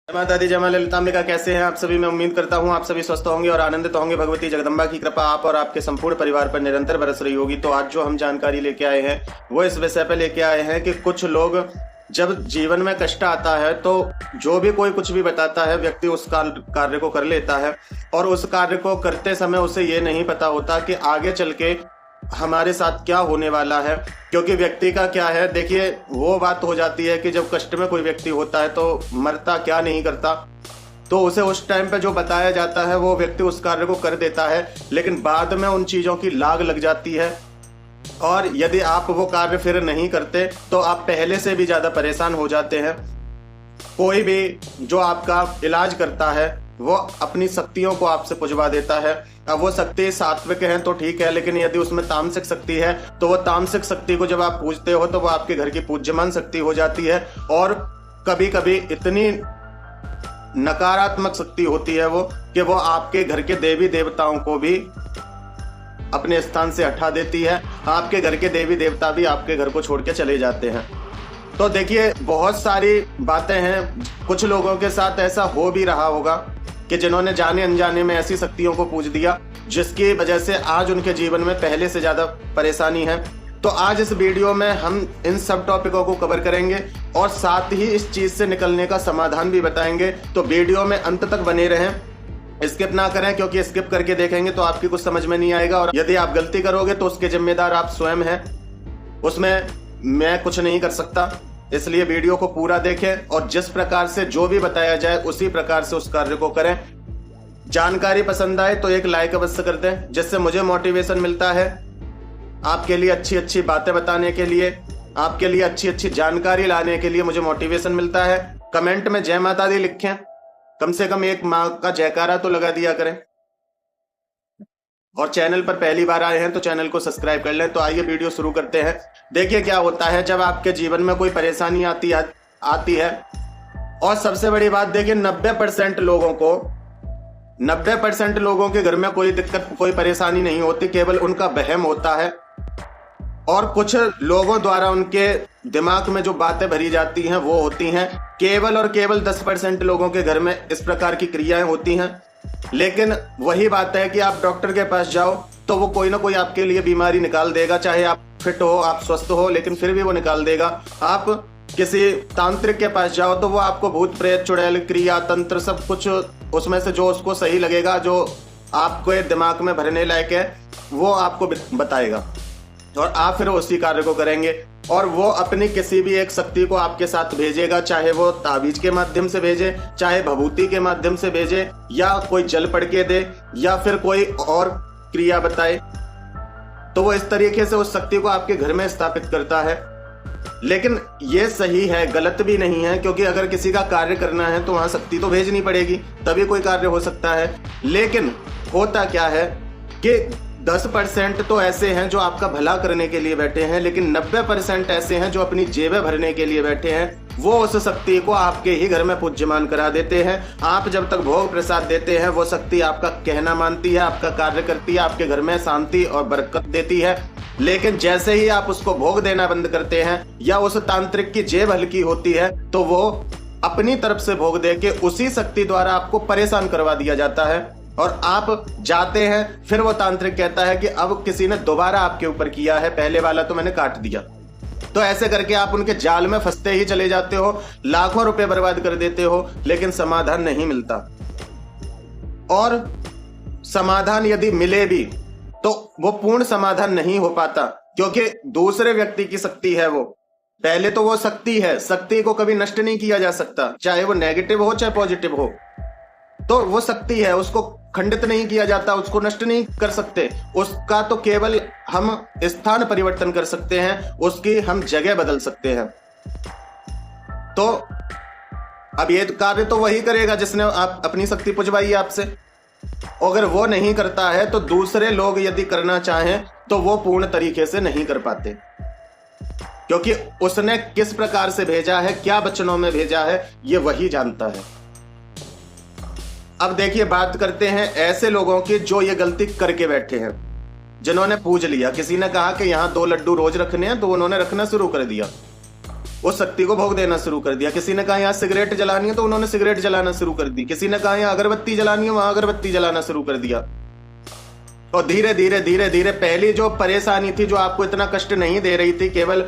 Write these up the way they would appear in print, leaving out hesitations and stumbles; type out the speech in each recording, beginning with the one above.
जय माता दी, जय मां ललितांबिका। कैसे हैं आप सभी? मैं उम्मीद करता हूं आप सभी स्वस्थ होंगे और आनंदित होंगे। भगवती जगदम्बा की कृपा आप और आपके संपूर्ण परिवार पर निरंतर बरस रही होगी। तो आज जो हम जानकारी लेके आए हैं वो इस विषय पर लेके आए हैं कि कुछ लोग जब जीवन में कष्ट आता है तो जो भी कोई कुछ भी बताता है, व्यक्ति उस कार्य को कर लेता है और उस कार्य को करते समय उसे ये नहीं पता होता कि आगे चल के हमारे साथ क्या होने वाला है। क्योंकि व्यक्ति का क्या है, देखिए वो बात हो जाती है कि जब कष्ट में कोई व्यक्ति होता है तो मरता क्या नहीं करता, तो उसे उस टाइम पे जो बताया जाता है वो व्यक्ति उस कार्य को कर देता है, लेकिन बाद में उन चीजों की लाग लग जाती है और यदि आप वो कार्य फिर नहीं करते तो आप पहले से भी ज्यादा परेशान हो जाते हैं। कोई भी जो आपका इलाज करता है वो अपनी शक्तियों को आपसे पुजवा देता है। अब वो शक्ति सात्विक है तो ठीक है, लेकिन यदि उसमें तामसिक शक्ति है तो वो तामसिक शक्ति को जब आप पूजते हो तो वो आपके घर की पूज्यमान शक्ति हो जाती है। और कभी कभी इतनी नकारात्मक शक्ति होती है वो कि वो आपके घर के देवी देवताओं को भी अपने स्थान से हटा देती है। आपके घर के देवी देवता भी आपके घर को छोड़ के चले जाते हैं। तो देखिए बहुत सारी बातें हैं, कुछ लोगों के साथ ऐसा हो भी रहा होगा कि जिन्होंने जाने अनजाने में ऐसी शक्तियों को पूज दिया जिसकी वजह से आज उनके जीवन में पहले से ज्यादा परेशानी है। तो आज इस वीडियो में हम इन सब टॉपिकों को कवर करेंगे और साथ ही इस चीज से निकलने का समाधान भी बताएंगे। तो वीडियो में अंत तक बने रहें, स्किप ना करें, क्योंकि स्किप करके देखेंगे तो आपकी कुछ समझ में नहीं आएगा और यदि आप गलती करोगे तो उसके जिम्मेदार आप स्वयं हैं, उसमें मैं कुछ नहीं कर सकता। इसलिए वीडियो को पूरा देखें और जिस प्रकार से जो भी बताया जाए उसी प्रकार से उस कार्य को करें। जानकारी पसंद आए तो एक लाइक अवश्य कर दें, जिससे मुझे मोटिवेशन मिलता है आपके लिए अच्छी अच्छी बातें बताने के लिए, आपके लिए अच्छी अच्छी जानकारी लाने के लिए मुझे मोटिवेशन मिलता है। कमेंट में जय माता दी लिखें, कम से कम एक माँ का जयकारा तो लगा दिया करें। और चैनल पर पहली बार आए हैं तो चैनल को सब्सक्राइब कर लें। तो आइए वीडियो शुरू करते हैं। देखिए क्या होता है जब आपके जीवन में कोई परेशानी आती है और सबसे बड़ी बात देखिए 90% लोगों के घर में कोई दिक्कत कोई परेशानी नहीं होती, केवल उनका वहम होता है और कुछ लोगों द्वारा उनके दिमाग में जो बातें भरी जाती हैं वो होती हैं। केवल और केवल 10% लोगों के घर में इस प्रकार की क्रियाएं होती हैं। लेकिन वही बात है कि आप डॉक्टर के पास जाओ तो वो कोई ना कोई आपके लिए बीमारी निकाल देगा, चाहे आप फिट हो, आप स्वस्थ हो, लेकिन फिर भी वो निकाल देगा। आप किसी तांत्रिक के पास जाओ तो वो आपको भूत प्रेत चुड़ैल क्रिया तंत्र सब कुछ उसमें से जो उसको सही लगेगा, जो आपको दिमाग में भरने लायक है, वो आपको बताएगा और आप फिर उसी कार्य को करेंगे। और वो अपनी किसी भी एक शक्ति को आपके साथ भेजेगा, चाहे वो ताबीज के माध्यम से भेजे, चाहे भभूति के माध्यम से भेजे, या कोई जल पड़ के दे, या फिर कोई और क्रिया बताए। तो वो इस तरीके से उस शक्ति को आपके घर में स्थापित करता है। लेकिन ये सही है, गलत भी नहीं है, क्योंकि अगर किसी का कार्य करना है तो वहां शक्ति तो भेजनी पड़ेगी, तभी कोई कार्य हो सकता है। लेकिन होता क्या है कि 10% तो ऐसे हैं जो आपका भला करने के लिए बैठे हैं, लेकिन 90% ऐसे हैं जो अपनी जेबें भरने के लिए बैठे हैं। वो उस शक्ति को आपके ही घर में पूज्यमान करा देते हैं। आप जब तक भोग प्रसाद देते हैं वो शक्ति आपका कहना मानती है, आपका कार्य करती है, आपके घर में शांति और बरकत देती है। लेकिन जैसे ही आप उसको भोग देना बंद करते हैं या उस तांत्रिक की जेब हल्की होती है तो वो अपनी तरफ से भोग दे के उसी शक्ति द्वारा आपको परेशान करवा दिया जाता है और आप जाते हैं। फिर वो तांत्रिक कहता है कि अब किसी ने दोबारा आपके ऊपर किया है, पहले वाला तो मैंने काट दिया। तो ऐसे करके आप उनके जाल में फंसते ही चले जाते हो, लाखों रुपए बर्बाद कर देते हो, लेकिन समाधान नहीं मिलता। और समाधान यदि मिले भी तो वो पूर्ण समाधान नहीं हो पाता, क्योंकि दूसरे व्यक्ति की शक्ति है वो। पहले तो वो शक्ति है, शक्ति को कभी नष्ट नहीं किया जा सकता, चाहे वो नेगेटिव हो चाहे पॉजिटिव हो। तो वो शक्ति है, उसको खंडित नहीं किया जाता, उसको नष्ट नहीं कर सकते। उसका तो केवल हम स्थान परिवर्तन कर सकते हैं, उसकी हम जगह बदल सकते हैं। तो अब ये कार्य तो वही करेगा जिसने आप अपनी शक्ति पुजवाई है आपसे। अगर वो नहीं करता है तो दूसरे लोग यदि करना चाहें तो वो पूर्ण तरीके से नहीं कर पाते, क्योंकि उसने किस प्रकार से भेजा है, क्या वचनों में भेजा है, ये वही जानता है। अब देखिए बात करते हैं ऐसे लोगों की जो ये गलती करके बैठे हैं, जिन्होंने पूज लिया। किसी ने कहा कि यहाँ 2 लड्डू रोज रखने हैं तो उन्होंने रखना शुरू कर दिया। उस शक्ति को भोग देना शुरू कर दिया। किसी ने कहा यहाँ सिगरेट जलानी है तो उन्होंने सिगरेट जलाना शुरू कर दी। किसी ने कहा यहाँ अगरबत्ती जलानी है, वहां अगरबत्ती जलाना शुरू कर दिया। और धीरे धीरे धीरे धीरे पहली जो परेशानी थी, जो आपको इतना कष्ट नहीं दे रही थी, केवल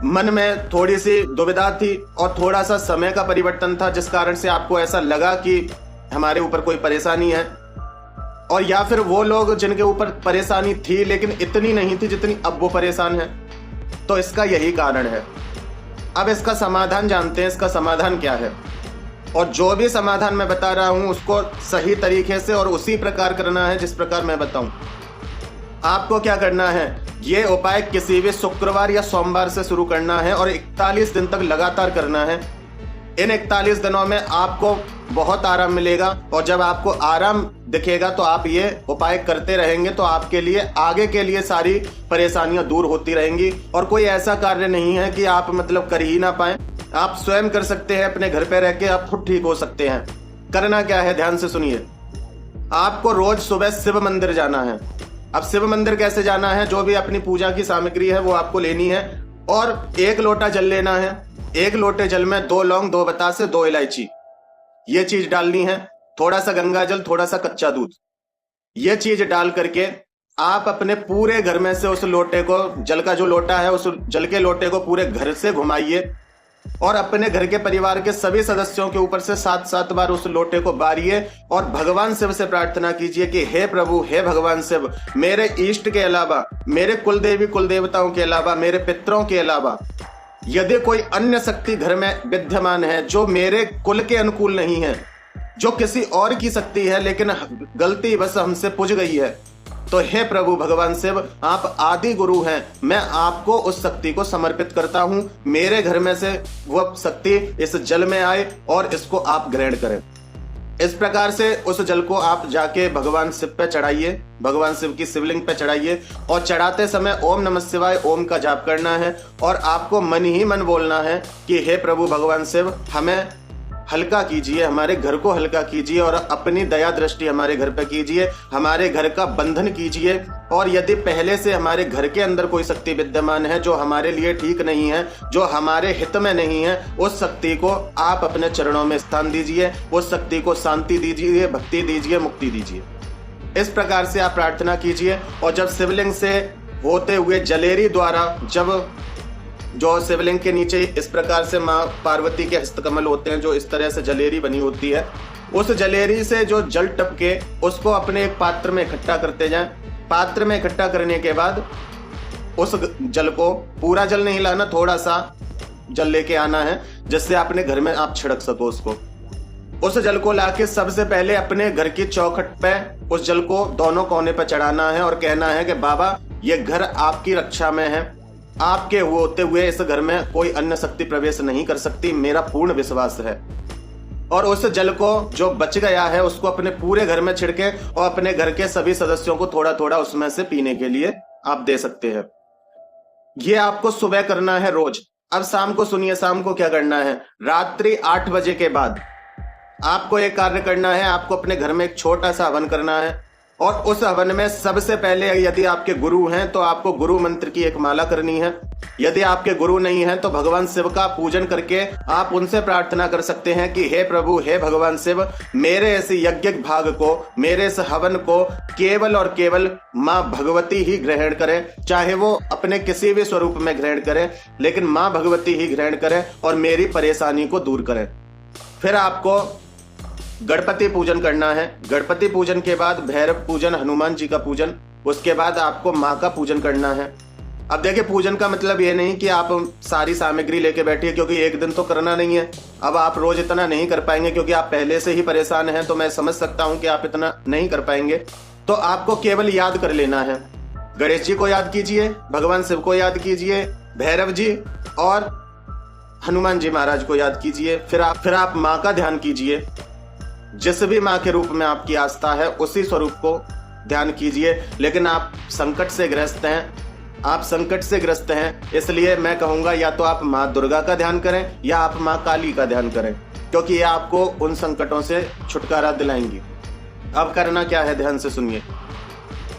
मन में थोड़ी सी दुविधा थी और थोड़ा सा समय का परिवर्तन था, जिस कारण से आपको ऐसा लगा कि हमारे ऊपर कोई परेशानी है। और या फिर वो लोग जिनके ऊपर परेशानी थी लेकिन इतनी नहीं थी जितनी अब वो परेशान है, तो इसका यही कारण है। अब इसका समाधान जानते हैं, इसका समाधान क्या है। और जो भी समाधान मैं बता रहा हूं उसको सही तरीके से और उसी प्रकार करना है जिस प्रकार मैं बताऊं। आपको क्या करना है, ये उपाय किसी भी शुक्रवार या सोमवार से शुरू करना है और 41 दिन तक लगातार करना है। इन 41 दिनों में आपको बहुत आराम मिलेगा और जब आपको आराम दिखेगा तो आप ये उपाय करते रहेंगे तो आपके लिए आगे के लिए सारी परेशानियां दूर होती रहेंगी। और कोई ऐसा कार्य नहीं है कि आप मतलब कर ही ना पाए, आप स्वयं कर सकते हैं। अपने घर पे रह के आप खुद ठीक हो सकते हैं। करना क्या है, ध्यान से सुनिए। आपको रोज सुबह शिव मंदिर जाना है। अब शिव मंदिर कैसे जाना है, जो भी अपनी पूजा की सामग्री है वो आपको लेनी है और 1 लोटा जल लेना है। 1 लोटे जल में 2 लौंग, 2 बतासे, 2 इलायची, ये चीज डालनी है। थोड़ा सा गंगा जल, थोड़ा सा कच्चा दूध, ये चीज डाल करके आप अपने पूरे घर में से उस लोटे को, जल का जो लोटा है उस जल के लोटे को पूरे घर से घुमाइए और अपने घर के परिवार के सभी सदस्यों के ऊपर से 7-7 बार उस लोटे को बारिए और भगवान शिव से प्रार्थना कीजिए कि हे प्रभु, हे भगवान शिव, मेरे इष्ट के अलावा, मेरे कुल देवी कुल देवताओं के अलावा, मेरे पितरों के अलावा यदि कोई अन्य शक्ति घर में विद्यमान है जो मेरे कुल के अनुकूल नहीं है, जो किसी और की शक्ति है लेकिन गलती बस हमसे पूज गई है, तो हे प्रभु भगवान शिव, आप आदि गुरु हैं, मैं आपको उस शक्ति को समर्पित करता हूं। मेरे घर में से वह शक्ति इस जल में आए और इसको आप ग्रहण करें। इस प्रकार से उस जल को आप जाके भगवान शिव पे चढ़ाइए, भगवान शिव की शिवलिंग पे चढ़ाइए और चढ़ाते समय ओम नमः शिवाय ओम का जाप करना है और आपको मन ही मन बोलना है कि हे प्रभु भगवान शिव, हमें हल्का कीजिए, हमारे घर को हल्का कीजिए और अपनी दया दृष्टि हमारे घर पे कीजिए, हमारे घर का बंधन कीजिए। और यदि पहले से हमारे घर के अंदर कोई शक्ति विद्यमान है जो हमारे लिए ठीक नहीं है, जो हमारे हित में नहीं है, उस शक्ति को आप अपने चरणों में स्थान दीजिए, उस शक्ति को शांति दीजिए, भक्ति दीजिए, मुक्ति दीजिए। इस प्रकार से आप प्रार्थना कीजिए। और जब शिवलिंग से होते हुए जलेरी द्वारा, जब जो शिवलिंग के नीचे इस प्रकार से माँ पार्वती के हस्तकमल होते हैं, जो इस तरह से जलेरी बनी होती है, उस जलेरी से जो जल टपके उसको अपने एक पात्र में इकट्ठा करते जाएं। पात्र में इकट्ठा करने के बाद उस जल को, पूरा जल नहीं लाना, थोड़ा सा जल लेके आना है जिससे अपने घर में आप छिड़क सको उसको। उस जल को लाके सबसे पहले अपने घर की चौखट पे उस जल को दोनों कोने पे चढ़ाना है और कहना है कि बाबा, ये घर आपकी रक्षा में है, आपके होते हुए इस घर में कोई अन्य शक्ति प्रवेश नहीं कर सकती, मेरा पूर्ण विश्वास है। और उस जल को जो बच गया है उसको अपने पूरे घर में छिड़के और अपने घर के सभी सदस्यों को थोड़ा थोड़ा उसमें से पीने के लिए आप दे सकते हैं। ये आपको सुबह करना है रोज। अब शाम को सुनिए, शाम को क्या करना है, रात्रि 8 बजे के बाद आपको एक कार्य करना है। आपको अपने घर में एक छोटा सा हवन करना है और उस हवन में सबसे पहले, यदि आपके गुरु हैं तो आपको गुरु मंत्र की एक माला करनी है। यदि आपके गुरु नहीं हैं तो भगवान शिव का पूजन करके आप उनसे प्रार्थना कर सकते हैं कि हे प्रभु, हे भगवान शिव, मेरे इस यज्ञ भाग को, मेरे इस हवन को केवल और केवल माँ भगवती ही ग्रहण करें। चाहे वो अपने किसी भी स्वरूप में ग्रहण करें, लेकिन माँ भगवती ही ग्रहण करें और मेरी परेशानी को दूर करें। फिर आपको गणपति पूजन करना है। गणपति पूजन के बाद भैरव पूजन, हनुमान जी का पूजन, उसके बाद आपको माँ का पूजन करना है। अब देखिए, पूजन का मतलब ये नहीं कि आप सारी सामग्री लेके बैठिए, क्योंकि एक दिन तो करना नहीं है। अब आप रोज इतना नहीं कर पाएंगे क्योंकि आप पहले से ही परेशान हैं, तो मैं समझ सकता हूं कि आप इतना नहीं कर पाएंगे। तो आपको केवल याद कर लेना है, गणेश जी को याद कीजिए, भगवान शिव को याद कीजिए, भैरव जी और हनुमान जी महाराज को याद कीजिए। फिर आप माँ का ध्यान कीजिए। जिस भी माँ के रूप में आपकी आस्था है उसी स्वरूप को ध्यान कीजिए। लेकिन आप संकट से ग्रस्त हैं, इसलिए मैं कहूंगा या तो आप माँ दुर्गा का ध्यान करें या आप माँ काली का ध्यान करें, क्योंकि ये आपको उन संकटों से छुटकारा दिलाएंगी। अब करना क्या है, ध्यान से सुनिए।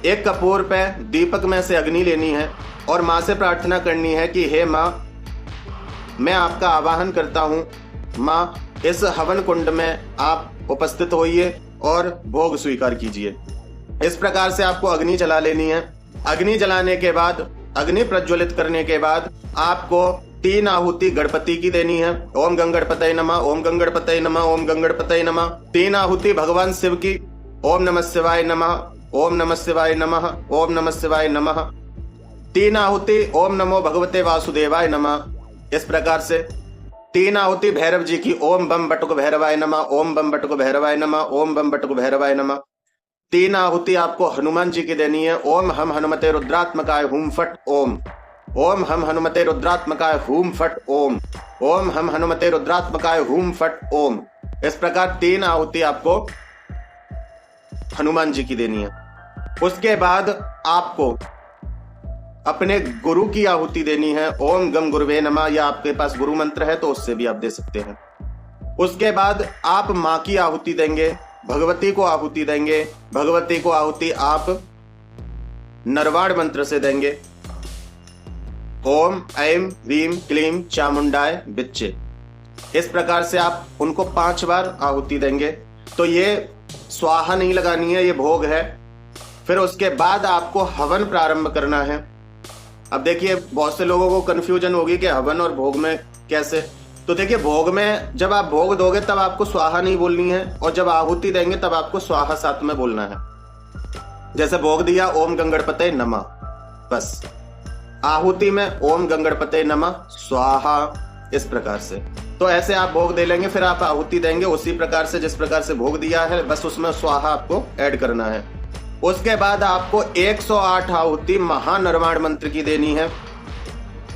एक कपूर पे दीपक में से अग्नि लेनी है और माँ से प्रार्थना करनी है कि हे माँ, मैं आपका आवाहन करता हूँ। माँ, इस हवन कुंड में आप उपस्थित होइए और भोग स्वीकार कीजिए। इस प्रकार से आपको अग्नि जला लेनी है। अग्नि जलाने के बाद, अग्नि प्रज्वलित करने के बाद आपको 3 आहुति गणपति की देनी है। ओम गंगणपतये नमः, ओम गंगणपतये नमः, ओम गंगणपतये नमः। 3 आहुति भगवान शिव की। ओम नमः शिवाय नमः, ओम नमः शिवाय नमः, ओम नमः शिवाय नमः। 3 आहुति ओम नमो भगवते वासुदेवाय नमः। इस प्रकार से 3 आहुति भैरव जी की। ओम बम बटुक भैरवाय नमः, ओम बम बटुक भैरवाय नमः, ओम बम बटुक भैरवाय नमः। 3 आहुति आपको हनुमान जी की देनी है। ओम हम हनुमते रुद्रात्मकाय हुम फट ओम, ओम हम हनुमते रुद्रात्मकाय हुम फट ओम, ओम हम हनुमते रुद्रात्मकाय हुम फट ओम। इस प्रकार 3 आहुति आपको हनुमान जी की देनी है। उसके बाद आपको अपने गुरु की आहुति देनी है। ओम गम गुरुवे नमः, या आपके पास गुरु मंत्र है तो उससे भी आप दे सकते हैं। उसके बाद आप माँ की आहुति देंगे, भगवती को आहुति देंगे। भगवती को आहुति आप नरवाण मंत्र से देंगे। ओम ऐं ह्रीं क्लीं चामुंडाय विच्चे। इस प्रकार से आप उनको 5 बार आहुति देंगे। तो ये स्वाहा नहीं लगानी है, ये भोग है। फिर उसके बाद आपको हवन प्रारंभ करना है। अब देखिए, बहुत से लोगों को कंफ्यूजन होगी कि हवन और भोग में कैसे। तो देखिए, भोग में जब आप भोग दोगे तब आपको स्वाहा नहीं बोलनी है, और जब आहुति देंगे तब आपको स्वाहा साथ में बोलना है। जैसे भोग दिया ओम गंगणपतये नमः, बस। आहुति में ओम गंगणपतये नमः स्वाहा, इस प्रकार से। तो ऐसे आप भोग दे लेंगे, फिर आप आहुति देंगे उसी प्रकार से जिस प्रकार से भोग दिया है, बस उसमें स्वाहा आपको ऐड करना है। उसके बाद आपको 108 आहुति महानरवाण मंत्र की देनी है।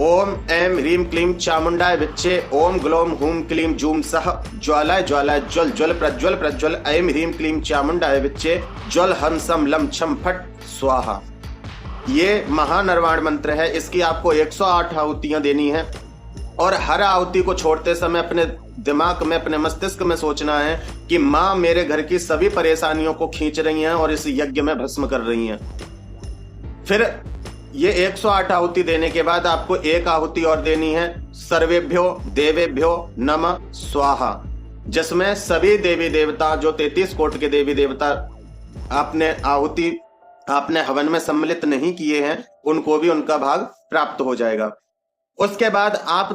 ओम ऐं ह्रीं क्लीं चामुंडाय विच्चे, ओम ग्लौम हूं क्लीं जूम सह ज्वालाय ज्वालाय ज्वल ज्वल प्रज्वल प्रज्वल, ऐं ह्रीं क्लीं चामुंडाय विच्चे, ज्वल हम सम लम छम फट स्वाहा। ये महानरवाण मंत्र है। इसकी आपको 108 आहुतियां देनी है। और हर आहुति को छोड़ते समय अपने दिमाग में, अपने मस्तिष्क में सोचना है कि माँ मेरे घर की सभी परेशानियों को खींच रही हैं और इस यज्ञ में भस्म कर रही हैं। फिर ये 108 आहुति देने के बाद आपको 1 आहुति और देनी है। सर्वेभ्यो देवेभ्यो नमः स्वाहा, जिसमें सभी देवी देवता, जो 33 कोट के देवी देवता आपने हवन में सम्मिलित नहीं किए हैं, उनको भी उनका भाग प्राप्त हो जाएगा। उसके बाद आप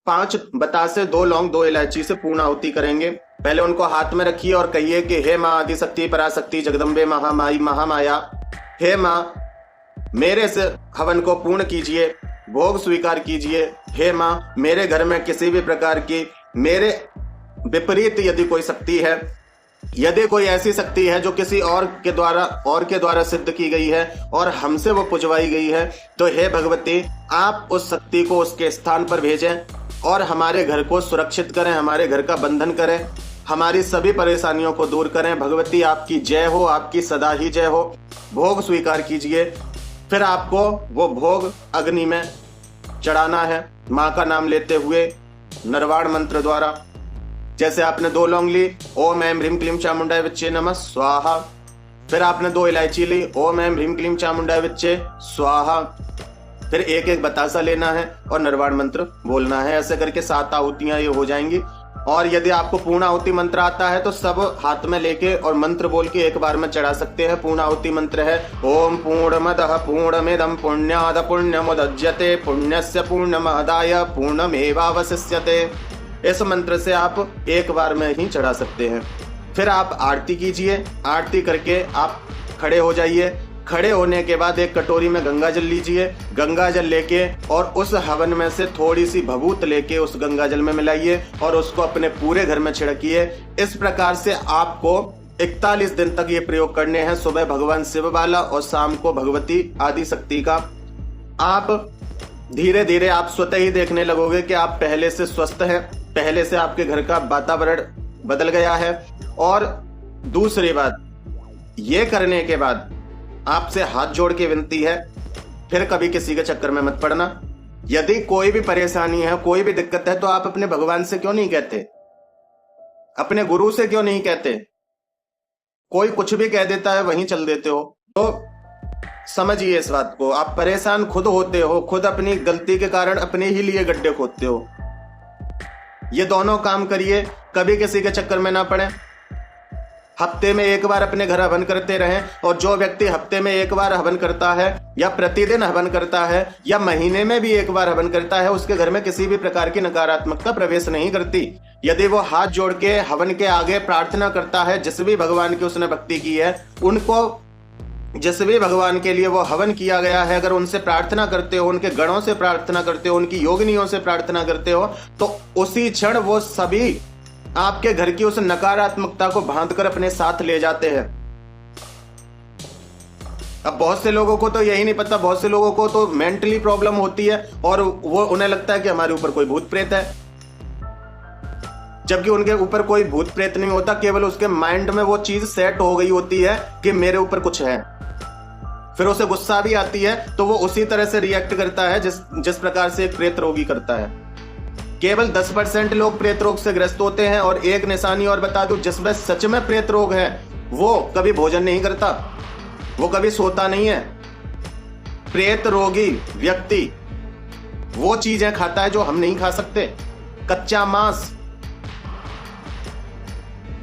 5 बतासे, 2 लौंग, 2 इलायची से पूर्ण आहुति करेंगे। पहले उनको हाथ में रखिए और कहिए कि हे माँ आदिशक्ति पराशक्ति जगदम्बे महामाई महामाया, हे माँ मेरे से हवन को पूर्ण कीजिए, भोग स्वीकार कीजिए। हे माँ, मेरे घर में किसी भी प्रकार की मेरे विपरीत यदि कोई शक्ति है, यदि कोई ऐसी शक्ति है जो किसी और के द्वारा सिद्ध की गई है और हमसे वो पुजवाई गई है, तो हे भगवती, आप उस शक्ति को उसके स्थान पर भेजें और हमारे घर को सुरक्षित करें, हमारे घर का बंधन करें, हमारी सभी परेशानियों को दूर करें। भगवती आपकी जय हो, आपकी सदा ही जय हो। भोग स्वीकार कीजिए। फिर आपको वो भोग अग्नि में चढ़ाना है, माँ का नाम लेते हुए नरवाण मंत्र द्वारा। जैसे आपने 2 लौंग ली, ओम ऐं ह्रीं क्लीं चामुंडाय विच्चे नमः स्वाहा। फिर आपने 2 इलायची ली, ओम ऐं ह्रीं क्लीं चामुंडाय विच्चे स्वाहा। फिर 1 बतासा लेना है और नरवाण मंत्र बोलना है। ऐसे करके 7 आहुतियां ये हो जाएंगी। और यदि आपको पूर्ण आहुति मंत्र आता है तो सब हाथ में लेके और मंत्र बोल के एक बार में चढ़ा सकते हैं। पूर्ण आहुति मंत्र है ओम पूर्णमदः पूर्णमिदं पूर्णात् पूर्णमुदच्यते पूर्णस्य पूर्णमादाय पूर्णमेवावशिष्यते। इस मंत्र से आप एक बार में ही चढ़ा सकते हैं। फिर आप आरती कीजिए। आरती करके आप खड़े हो जाइए। खड़े होने के बाद एक कटोरी में गंगा जल लीजिए। गंगा जल लेके और उस हवन में से थोड़ी सी भभूत लेके उस गंगा जल में मिलाइए और उसको अपने पूरे घर में छिड़किए। इस प्रकार से आपको 41 दिन तक ये प्रयोग करने हैं। सुबह भगवान शिव वाला और शाम को भगवती आदि शक्ति का। आप धीरे धीरे आप स्वतः ही देखने लगोगे कि आप पहले से स्वस्थ हैं, पहले से आपके घर का वातावरण बदल गया है। और दूसरी बात, ये करने के बाद आपसे हाथ जोड़ के विनती है, फिर कभी किसी के चक्कर में मत पड़ना। यदि कोई भी परेशानी है, कोई भी दिक्कत है, तो आप अपने भगवान से क्यों नहीं कहते, अपने गुरु से क्यों नहीं कहते? कोई कुछ भी कह देता है, वहीं चल देते हो। तो समझिए इस बात को, आप परेशान खुद होते हो, खुद अपनी गलती के कारण अपने ही लिए गड्ढे खोदते हो। ये दोनों काम करिए, कभी किसी के चक्कर में ना पड़े। हफ्ते में एक बार अपने घर हवन करते रहें, और जो व्यक्ति हफ्ते में एक बार हवन करता है या प्रतिदिन हवन करता है या महीने में भी एक बार हवन करता है, उसके घर में किसी भी प्रकार की नकारात्मकता प्रवेश नहीं करती। यदि वो हाथ जोड़ के हवन के आगे प्रार्थना करता है, जिस भी भगवान की उसने भक्ति की है, उनको जिस भी भगवान के लिए वो हवन किया गया है, अगर उनसे प्रार्थना करते हो, उनके गणों से प्रार्थना करते हो, उनकी योगिनियों से प्रार्थना करते हो, तो उसी क्षण वो सभी आपके घर की उस नकारात्मकता को बांधकर अपने साथ ले जाते हैं। अब बहुत से लोगों को तो यही नहीं पता, बहुत से लोगों को तो मेंटली प्रॉब्लम होती है और वो उन्हें लगता है कि हमारे ऊपर कोई भूत प्रेत है, जबकि उनके ऊपर कोई भूत प्रेत नहीं होता। केवल उसके माइंड में वो चीज सेट हो गई होती है कि मेरे ऊपर कुछ है। फिर उसे गुस्सा भी आती है तो वो उसी तरह से रिएक्ट करता है जिस प्रकार से एक प्रेत रोगी करता है। केवल 10% लोग प्रेत रोग से ग्रस्त होते हैं, और एक निशानी और बता दूं, जिसमें सच में प्रेत रोग है वो कभी भोजन नहीं करता, वो कभी सोता नहीं है। प्रेत रोगी व्यक्ति वो चीजें खाता है जो हम नहीं खा सकते। कच्चा मांस,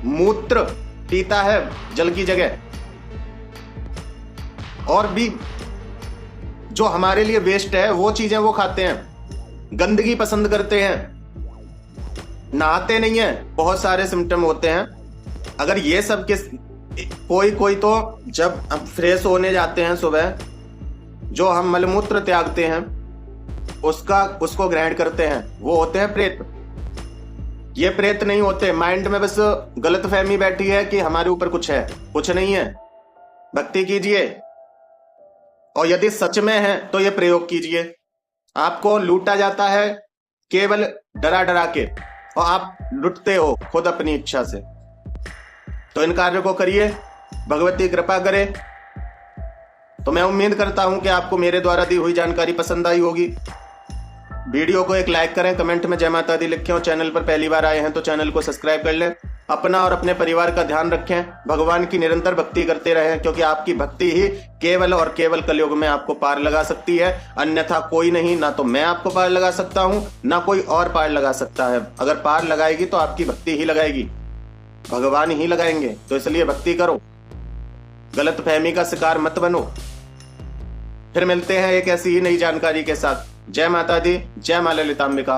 मूत्र पीता है जल की जगह, और भी जो हमारे लिए वेस्ट है वो चीजें वो खाते हैं। गंदगी पसंद करते हैं, नहाते नहीं है, बहुत सारे सिम्टम होते हैं। अगर ये सब कोई तो जब हम फ्रेश होने जाते हैं सुबह, जो हम मलमूत्र त्यागते हैं उसको ग्रहण करते हैं, वो होते हैं प्रेत। ये प्रेत नहीं होते, माइंड में बस गलतफहमी बैठी है कि हमारे ऊपर कुछ है, कुछ नहीं है। भक्ति कीजिए, और यदि सच में है तो ये प्रयोग कीजिए। आपको लूटा जाता है केवल डरा डरा के, और आप लुटते हो खुद अपनी इच्छा से। तो इन कार्यों को करिए, भगवती कृपा करे। तो मैं उम्मीद करता हूं कि आपको मेरे द्वारा दी हुई जानकारी पसंद आई होगी। वीडियो को एक लाइक करें, कमेंट में जय माता दी लिखें, और चैनल पर पहली बार आए हैं तो चैनल को सब्सक्राइब कर लें। अपना और अपने परिवार का ध्यान रखें, भगवान की निरंतर भक्ति करते रहें, क्योंकि आपकी भक्ति ही केवल और केवल कलयुग में आपको पार लगा सकती है। अन्यथा कोई नहीं, ना तो मैं आपको पार लगा सकता हूं, ना कोई और पार लगा सकता है। अगर पार लगाएगी तो आपकी भक्ति ही लगाएगी, भगवान ही लगाएंगे। तो इसलिए भक्ति करो, गलत फहमी का शिकार मत बनो। फिर मिलते हैं एक ऐसी ही नई जानकारी के साथ। जय माता दी, जय मां ललितांबिका।